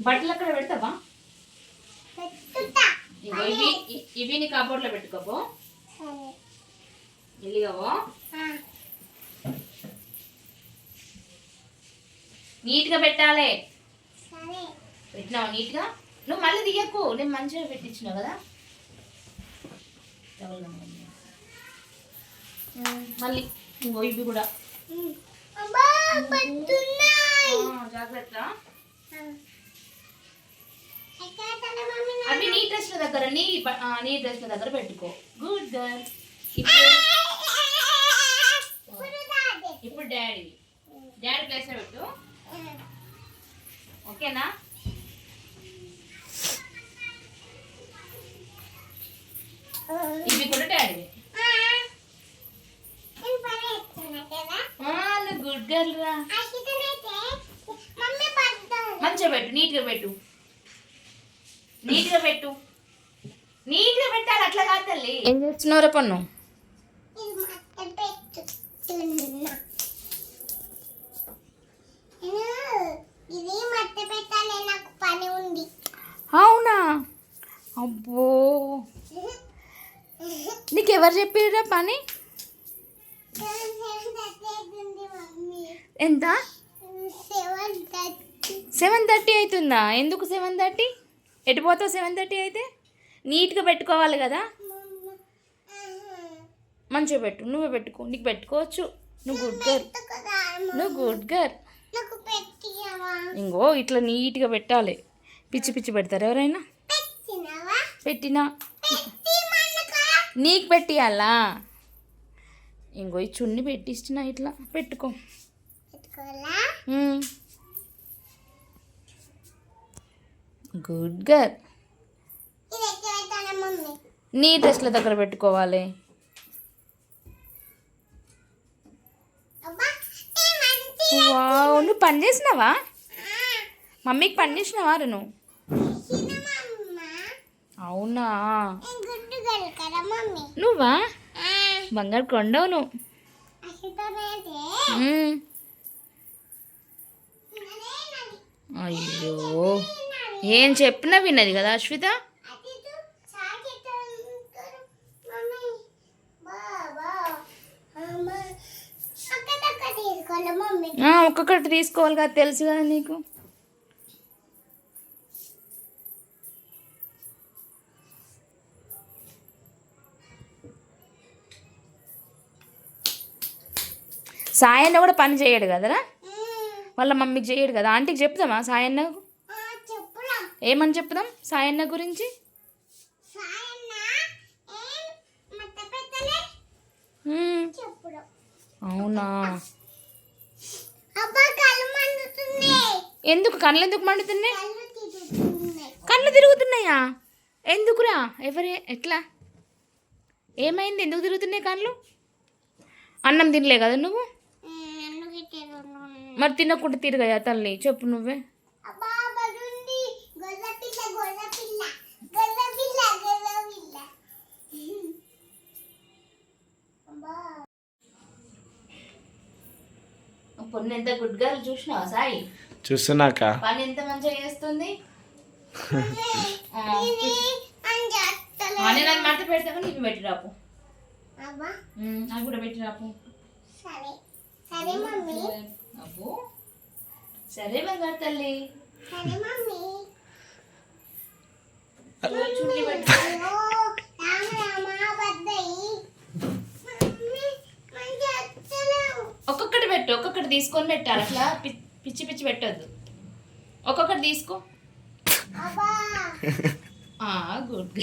బట్టలు అక్కడ పెడతావా? ఇవి నీ కబోర్డ్లో పెట్టుకోపో. ఇల్లిగవో నీట్గా పెట్టాలి. పెట్టినావు నీట్గా. నువ్వు మళ్ళీ తీయకు, నేను మంచిగా పెట్టించినావు కదా. మళ్ళీ ఇంకో ఇవి కూడా జాగ్రత్త. అవి నీ డ్రెస్ల దగ్గర నీ డ్రెస్ల దగ్గర పెట్టుకో. Good girl. ఇప్పుడు డాడీ ప్లేస్లో పెట్టు. ఓకేనా? ఇవి కూడా డాడీ. గుడ్ గర్ల్ రా. మంచిగా పెట్టు, నీట్గా పెట్టు. నీట్గా పెట్టాలి. అట్లా కాదు తల్లి. ఏం చేస్తున్నావు పన్ను? అవునా? అబ్బో, నీకు ఎవరు చెప్పారా పని? ఎంత? 7:30 అవుతుందా? ఎందుకు 7:30? ఎటు పోతావు 7:30 అయితే? నీట్గా పెట్టుకోవాలి కదా. మంచిగా పెట్టు. నువ్వే పెట్టుకో. నీకు పెట్టుకోవచ్చు. నువ్వు గుడ్ గర్ల్. ఇంకో ఇట్లా నీట్గా పెట్టాలి. పిచ్చి పిచ్చి పెడతారు ఎవరైనా? పెట్టినా నీకు పెట్టియాలా? ఇంకో ఈ చున్ని పెట్టిస్తున్నా. ఇట్లా పెట్టుకో. Good girl. నీ డ్రెస్ల దగ్గర పెట్టుకోవాలి. వావ్, నువ్వు పని చేసినావా? మమ్మీకి పని చేసినావా నువ్వు? అవునా? నువ్వా? బంగారు కొండవు నువ్వు. అయ్యో, ఏం చెప్పినా విన్నది కదా అశ్విత. ఒక్కొక్కటి తీసుకోవాలి కదా, తెలుసు కదా నీకు. సాయన్న కూడా పని చేయడు కదరా, వాళ్ళ మమ్మీకి చేయడు కదా. ఆంటీకి చెప్దామా సాయన్నకు? ఏమని చెప్దాం సాయన్న గురించి? అవునా? ఎందుకు కళ్ళు ఎందుకు మండుతున్నాయి? కళ్ళు తిరుగుతున్నాయా? ఎందుకురా? ఎట్లా? ఏమైంది? ఎందుకు తిరుగుతున్నాయి కళ్ళు? అన్నం తినలే కదా నువ్వు? మరి తినకుండా తిరగయా తల్లి? చెప్పు నువ్వే. పొన్ను ఎంత గుడ్ గర్ల్ చూసినావా సాయి? చూస్తున్నాక పని ఎంత మంచిగా చేస్తుంది. నేను అది మడత పెడతాను, నీకు పెట్టి రాపు. అది కూడా పెట్టి రాపు. అబ్బో సరే బంగారు తల్లి. ఒక్కొక్కటి పెట్టు, ఒక్కొక్కటి తీసుకొని పెట్టాలి. అట్లా పిచ్చి పిచ్చి పెట్టద్దు. ఒక్కొక్కటి తీసుకో. గుడ్.